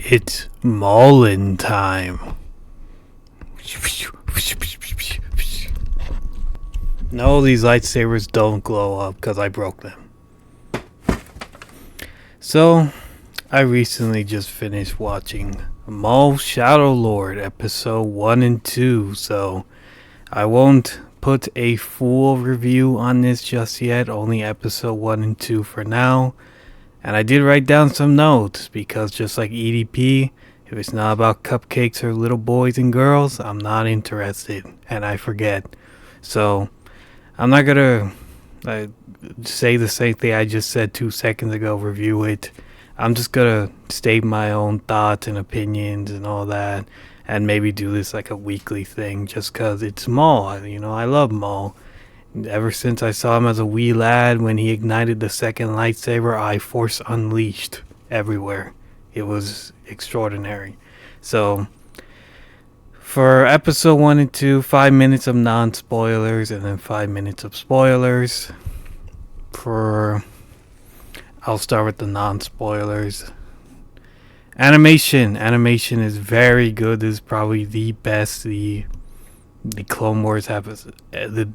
It's Maulin time. No, these lightsabers don't glow up because I broke them. So, I recently just finished watching Maul Shadow Lord episode 1 and 2, so I won't put a full review on this just yet, only episode 1 and 2 for now. And I did write down some notes because just like EDP, if it's not about cupcakes or little boys and girls, I'm not interested and I forget. So I'm not gonna say the same thing I just said 2 seconds ago, review it. I'm just gonna state my own thoughts and opinions and all that, and maybe do this like a weekly thing just because it's Maul. You know, I love Maul. Ever since I saw him as a wee lad when he ignited the second lightsaber, I force unleashed everywhere. It was extraordinary. So, for episode 1 and 2, 5 minutes of non-spoilers and then 5 minutes of spoilers. I'll start with the non-spoilers. Animation is very good. This is probably the best the Clone Wars have the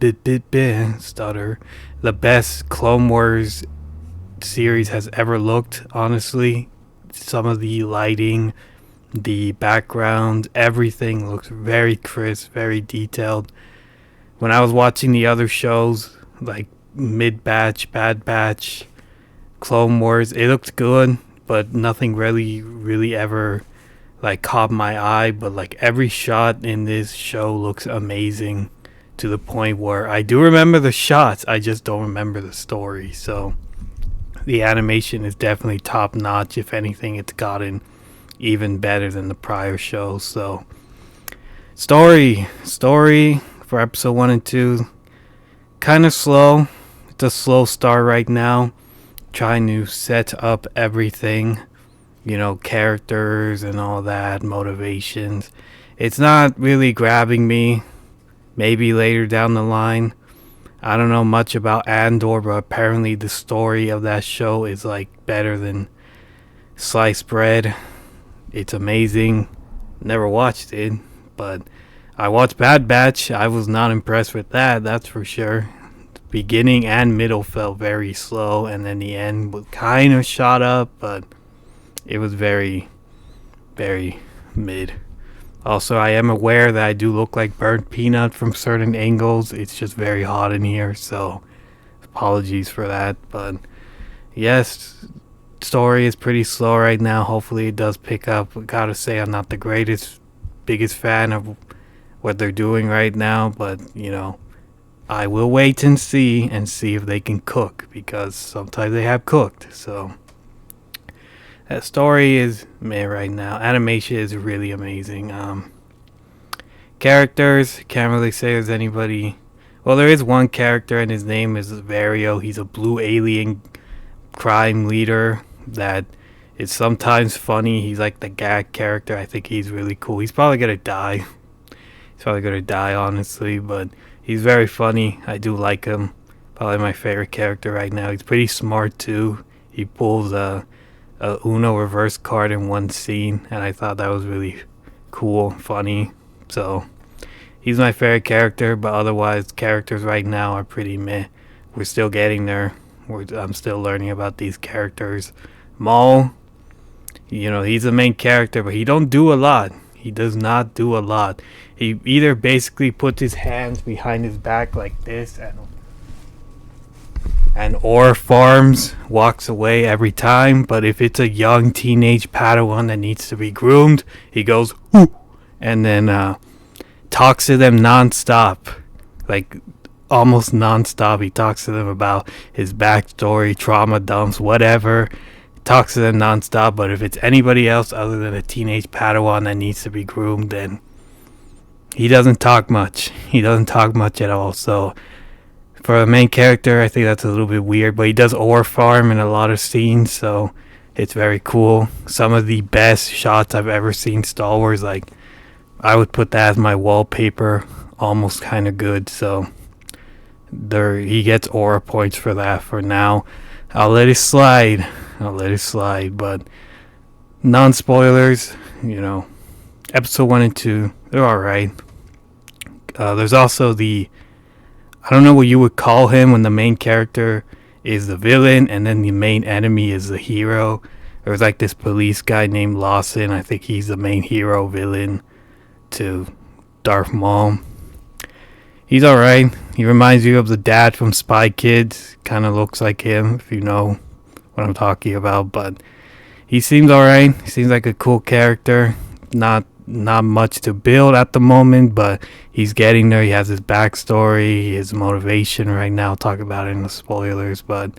best Clone Wars series has ever looked, honestly. Some of the lighting, the background, everything looks very crisp, very detailed. When I was watching the other shows, like Mid Batch, Bad Batch, Clone Wars, it looked good, but nothing really ever like caught my eye. But like every shot in this show looks amazing, to the point where I do remember the shots, I just don't remember the story. So the animation is definitely top notch. If anything, it's gotten even better than the prior shows. So story for episode 1 and 2, kind of slow. It's a slow start right now, trying to set up everything, you know, characters and all that, motivations. It's not really grabbing me. Maybe later down the line. I don't know much about Andor, but apparently the story of that show is like better than sliced bread. It's amazing. Never watched it, but I watched Bad Batch. I was not impressed with that, that's for sure. The beginning and middle felt very slow, and then the end was kind of shot up, but it was very, very mid. Also, I am aware that I do look like burnt peanut from certain angles. It's just very hot in here, so apologies for that. But yes, story is pretty slow right now. Hopefully it does pick up. I gotta say, I'm not the biggest fan of what they're doing right now, but you know, I will wait and see if they can cook, because sometimes they have cooked. So that story is meh right now. Animation is really amazing. Characters, can't really say there's anybody. Well, there is one character, and his name is Vario. He's a blue alien crime leader that is sometimes funny. He's like the gag character. I think he's really cool. He's probably gonna die. Honestly, but he's very funny. I do like him. Probably my favorite character right now. He's pretty smart too. He pulls a Uno reverse card in one scene, and I thought that was really cool, funny. So he's my favorite character, but otherwise characters right now are pretty meh. We're still getting there. I'm still learning about these characters. Maul, you know, he's the main character, but he don't do a lot. He does not do a lot. He either basically puts his hands behind his back like this and or farms, walks away every time. But if it's a young teenage Padawan that needs to be groomed, he goes ooh, and then talks to them nonstop, like almost nonstop. He talks to them about his backstory, trauma dumps, whatever. Talks to them nonstop. But if it's anybody else other than a teenage Padawan that needs to be groomed, then he doesn't talk much. He doesn't talk much at all. So for a main character, I think that's a little bit weird, but he does ore farm in a lot of scenes, so it's very cool. Some of the best shots I've ever seen Star Wars, like I would put that as my wallpaper, almost kind of good. So he gets aura points for that for now. I'll let it slide, but Non-spoilers, you know, episode 1 and 2, they're alright. There's also I don't know what you would call him when the main character is the villain and then the main enemy is the hero. There's like this police guy named Lawson. I think he's the main hero villain to Darth Maul. He's alright. He reminds you of the dad from Spy Kids. Kind of looks like him, if you know what I'm talking about. But he seems alright. He seems like a cool character. Not much to build at the moment, but he's getting there. He has his backstory, his motivation right now. I'll talk about it in the spoilers, but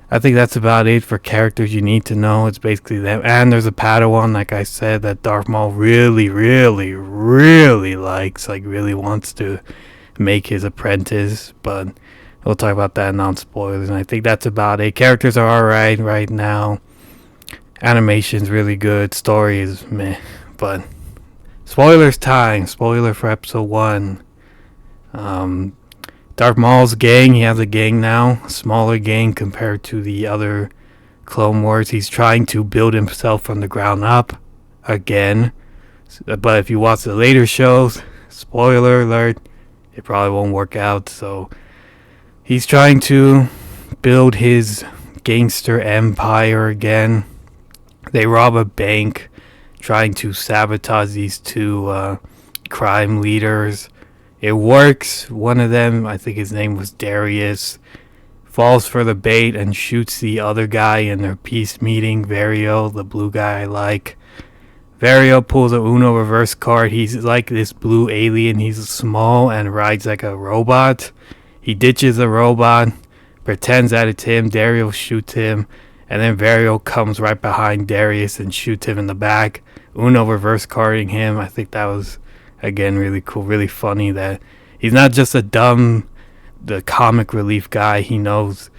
I think that's about it for characters you need to know. It's basically them. And there's a Padawan, like I said, that Darth Maul really, really, really likes. Like, really wants to make his apprentice. But we'll talk about that in non-spoilers. And I think that's about it. Characters are alright right now. Animation's really good. Story is meh. But spoilers time. Spoiler for episode 1. Darth Maul's gang, he has a gang now, a smaller gang compared to the other Clone Wars. He's trying to build himself from the ground up again. But if you watch the later shows, spoiler alert, it probably won't work out. So he's trying to build his gangster empire again. They rob a bank, trying to sabotage these two crime leaders. It works. One of them, I think his name was Darius, falls for the bait and shoots the other guy in their peace meeting, Vario, the blue guy I like. Vario pulls a Uno reverse card. He's like this blue alien. He's small and rides like a robot. He ditches the robot, pretends that it's him. Darius shoots him, and then Vario comes right behind Darius and shoots him in the back. Uno reverse carding him. I think that was, again, really cool, really funny that he's not just the comic relief guy. He knows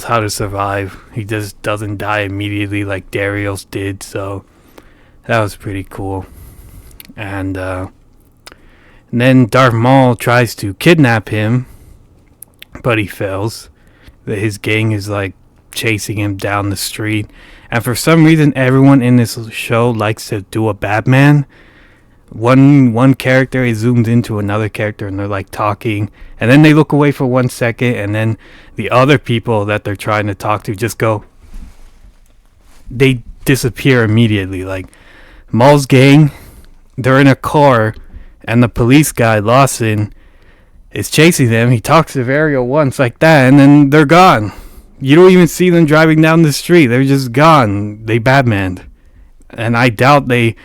how to survive. He just doesn't die immediately like Darius did. So that was pretty cool. And then Darth Maul tries to kidnap him, but he fails. His gang is like chasing him down the street, and for some reason everyone in this show likes to do a Batman. One character is zoomed into another character and they're like talking, and then they look away for 1 second, and then the other people that they're trying to talk to just they disappear immediately. Like Maul's gang, they're in a car and the police guy Lawson is chasing them. He talks to Vario once like that, and then they're gone. You don't even see them driving down the street. They're just gone. They Batmaned. And I doubt they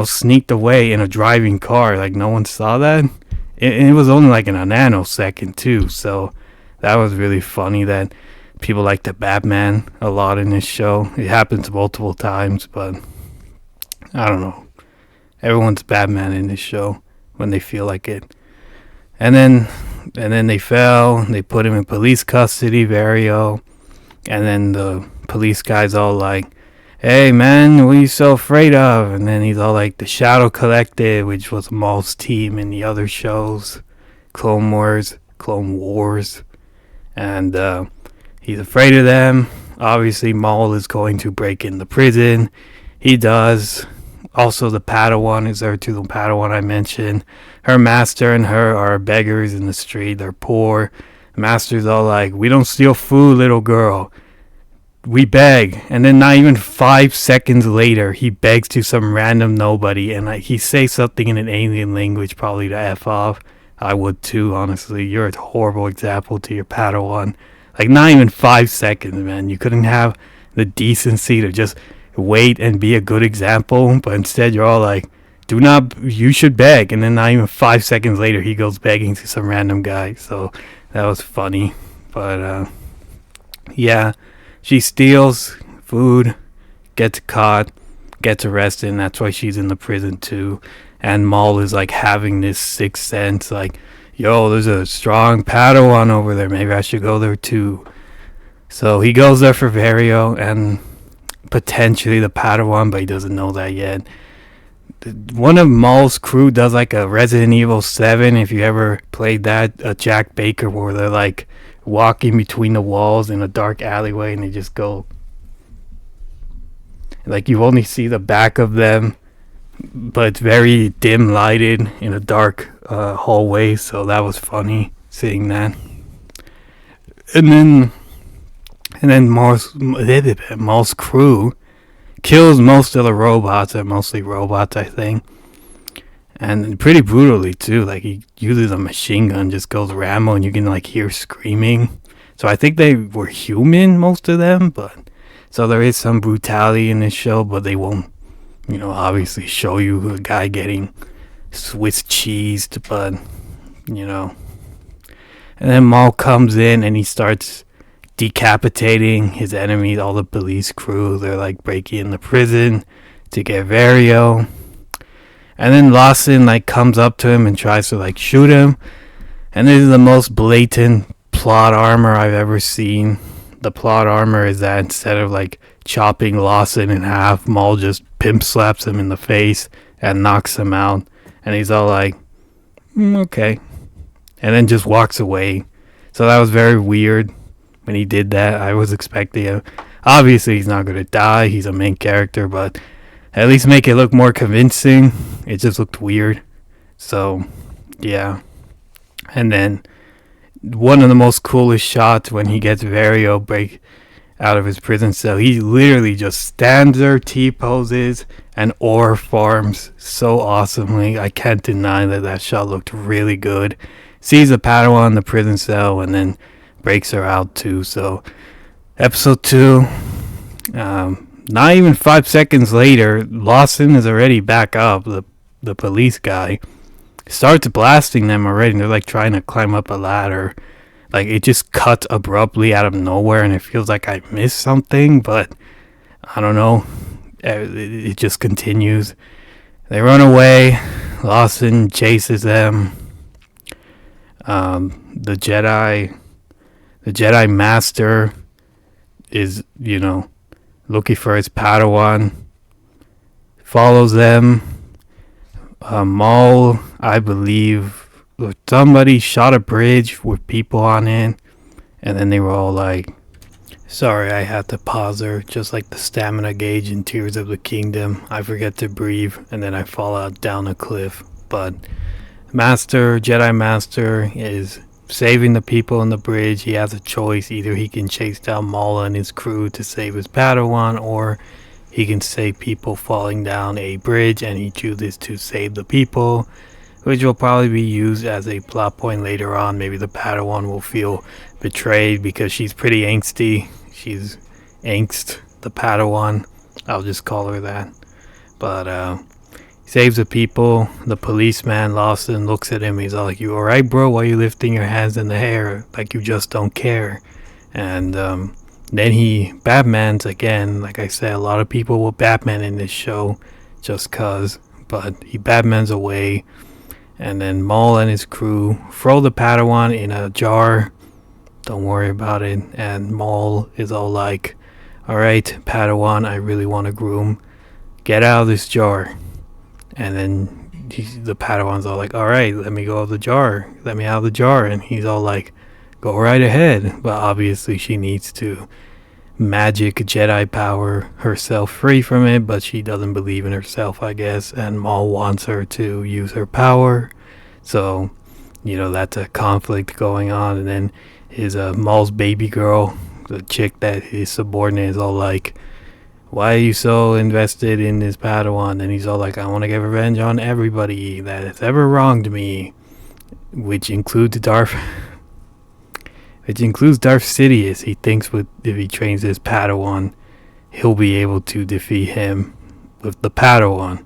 sneaked away in a driving car. Like, no one saw that. It was only like in a nanosecond, too. So that was really funny that people like to Batman a lot in this show. It happens multiple times, but I don't know. Everyone's Batman in this show when they feel like it. And then they fell. They put him in police custody, Vario. And then the police guy's all like, "Hey man, what are you so afraid of?" And then he's all like, "The Shadow Collective," which was Maul's team in the other shows, Clone Wars. And he's afraid of them. Obviously, Maul is going to break in the prison. He does. Also, the Padawan is there too, the Padawan I mentioned. Her master and her are beggars in the street. They're poor. The master's all like, "We don't steal food, little girl. We beg." And then not even 5 seconds later, he begs to some random nobody. And he says something in an alien language, probably to F off. I would too, honestly. You're a horrible example to your Padawan. Like, not even 5 seconds, man. You couldn't have the decency to just wait and be a good example, but instead you're all like, you should beg. And then not even 5 seconds later, he goes begging to some random guy. So that was funny. But yeah, she steals food, gets caught, gets arrested, and that's why she's in the prison too. And Maul is like having this sixth sense, like, "Yo, there's a strong Padawan over there. Maybe I should go there too." So he goes there for Vario and potentially the Padawan, but he doesn't know that yet. One of Maul's crew does like a Resident Evil 7, if you ever played that, a Jack Baker, where they're like walking between the walls in a dark alleyway and they just go Like you only see the back of them, but it's very dim lighted in a dark hallway. So that was funny seeing that. And then Maul's crew kills most of the robots. They're mostly robots, I think, and pretty brutally too. Like he uses a machine gun, just goes Rambo, and you can like hear screaming. So I think they were human, most of them, but so there is some brutality in this show, but they won't, obviously show you a guy getting Swiss cheesed, but you know. And then Maul comes in and he starts decapitating his enemies, all the police crew. They're like breaking in the prison to get Vario. And then Lawson like comes up to him and tries to like shoot him. And this is the most blatant plot armor I've ever seen. The plot armor is that instead of like chopping Lawson in half, Maul just pimp slaps him in the face and knocks him out. And he's all like, okay. And then just walks away. So that was very weird when he did that. I was expecting him. Obviously, he's not going to die. He's a main character, but at least make it look more convincing. It just looked weird. So, yeah. And then one of the most coolest shots when he gets Vario break out of his prison cell. He literally just stands there, T-poses, and ore farms so awesomely. I can't deny that shot looked really good. Sees the Padawan in the prison cell and then breaks her out too. So, episode 2, not even 5 seconds later, Lawson is already back up. The police guy starts blasting them already. They're like trying to climb up a ladder. Like it just cuts abruptly out of nowhere, and it feels like I missed something, but I don't know. It just continues. They run away. Lawson chases them. The Jedi Master is, looking for his Padawan. Follows them. Maul, I believe, somebody shot a bridge with people on it, and then they were all like, sorry, I had to pause her, just like the stamina gauge in Tears of the Kingdom. I forget to breathe, and then I fall out down a cliff. But Jedi Master is saving the people on the bridge. He has a choice. Either he can chase down Maul and his crew to save his Padawan, or he can save people falling down a bridge, and he chooses to save the people, which will probably be used as a plot point later on. Maybe the Padawan will feel betrayed because she's pretty angsty. She's angst, the Padawan. I'll just call her that. But saves the people. The policeman, Lawson, looks at him. He's all like, you alright, bro? Why are you lifting your hands in the air like you just don't care? And then he Batmans again. Like I said, a lot of people will Batman in this show just cause. But he Batmans away. And then Maul and his crew throw the Padawan in a jar. Don't worry about it. And Maul is all like, alright, Padawan, I really want to groom. Get out of this jar. And then the Padawan's all like, alright, let me go out of the jar. Let me out of the jar. And he's all like, go right ahead. But obviously she needs to magic Jedi power herself free from it. But she doesn't believe in herself, I guess. And Maul wants her to use her power. So, that's a conflict going on. And then his Maul's baby girl, the chick that his subordinate is all like, why are you so invested in this Padawan? And he's all like, I want to get revenge on everybody that has ever wronged me, which includes Darth Sidious. He thinks if he trains his Padawan, he'll be able to defeat him with the Padawan.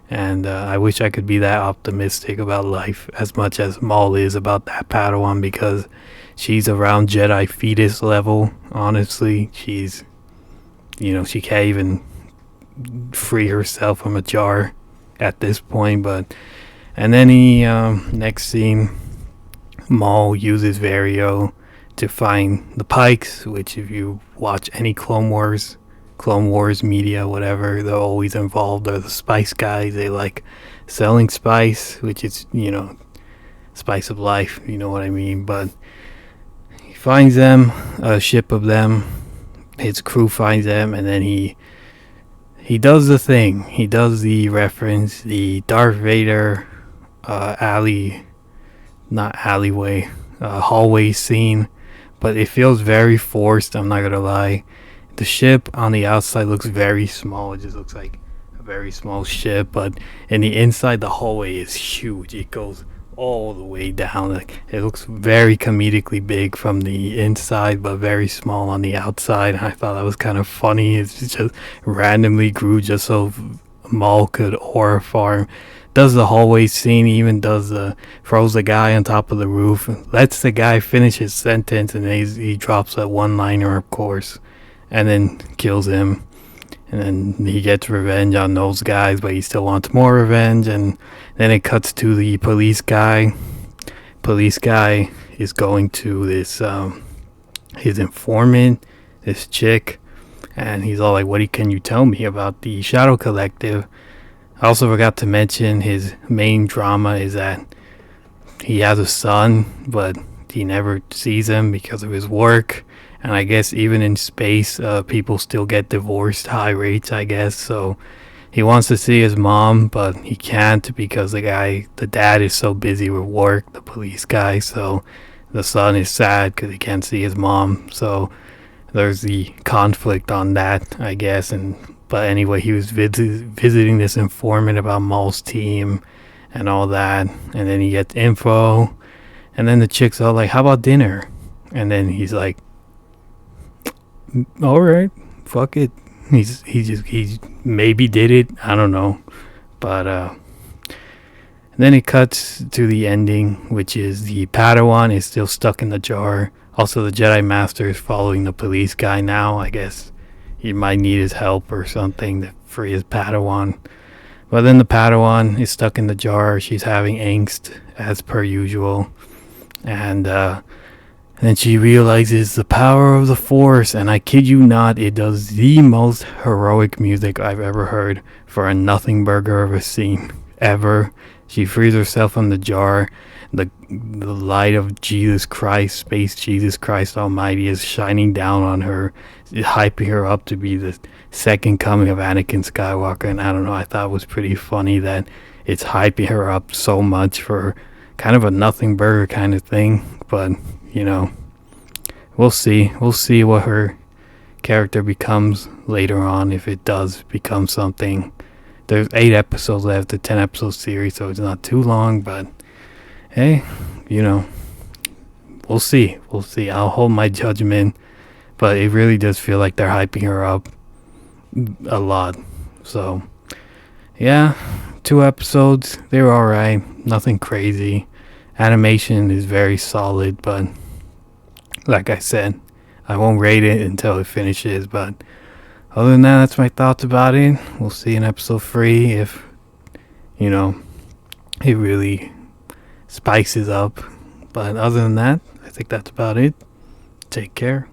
And I wish I could be that optimistic about life as much as Maul is about that Padawan, because she's around Jedi fetus level. Honestly, she's, she can't even free herself from a jar at this point. And then next scene, Maul uses Vario to find the Pikes, which if you watch any Clone Wars media, whatever, they're always involved. They're the spice guys. They like selling spice, which is, spice of life, you know what I mean. But he finds them, a ship of them. His crew finds them, and then he he does the thing. He does the reference, the Darth Vader alley, not alleyway, hallway scene, but it feels very forced. I'm not gonna lie. The ship on the outside looks very small. It just looks like a very small ship, but in the inside, the hallway is huge. It goes all the way down. Like, it looks very comedically big from the inside, but very small on the outside. I thought that was kind of funny. It's just randomly grew just so Maul could aura farm. Does the hallway scene, even does the throws the guy on top of the roof, lets the guy finish his sentence, and he drops a one liner, of course, and then kills him. And then he gets revenge on those guys, but he still wants more revenge. And then it cuts to the police guy. Police guy is going to this his informant, this chick, and he's all like, "What can you tell me about the Shadow Collective?" I also forgot to mention his main drama is that he has a son, but he never sees him because of his work. And I guess even in space, people still get divorced high rates, I guess. So he wants to see his mom, but he can't because the dad is so busy with work, the police guy. So the son is sad because he can't see his mom. So there's the conflict on that, I guess. But anyway, he was visiting this informant about Maul's team and all that. And then he gets info. And then the chick's all like, "How about dinner?" And then he's like, "All right, fuck it." He maybe did it. I don't know. But then it cuts to the ending, which is the Padawan is still stuck in the jar. Also, the Jedi Master is following the police guy now. I guess he might need his help or something to free his Padawan. But then the Padawan is stuck in the jar. She's having angst as per usual. And then she realizes the power of the Force. And I kid you not, it does the most heroic music I've ever heard for a nothing burger of a scene ever. She frees herself from the jar. The light of Jesus Christ, space Jesus Christ Almighty, is shining down on her, hyping her up to be the second coming of Anakin Skywalker. And I don't know, I thought it was pretty funny that it's hyping her up so much for kind of a nothing burger kind of thing. But, we'll see. We'll see what her character becomes later on, if it does become something. There's 8 episodes left, a 10 episode series, so it's not too long, but hey, we'll see. We'll see. I'll hold my judgment, but it really does feel like they're hyping her up a lot. So, yeah, 2 episodes. They were alright. Nothing crazy. Animation is very solid, but like I said, I won't rate it until it finishes. But other than that, that's my thoughts about it. We'll see in episode 3 if, it really spices up. But other than that, I think that's about it. Take care.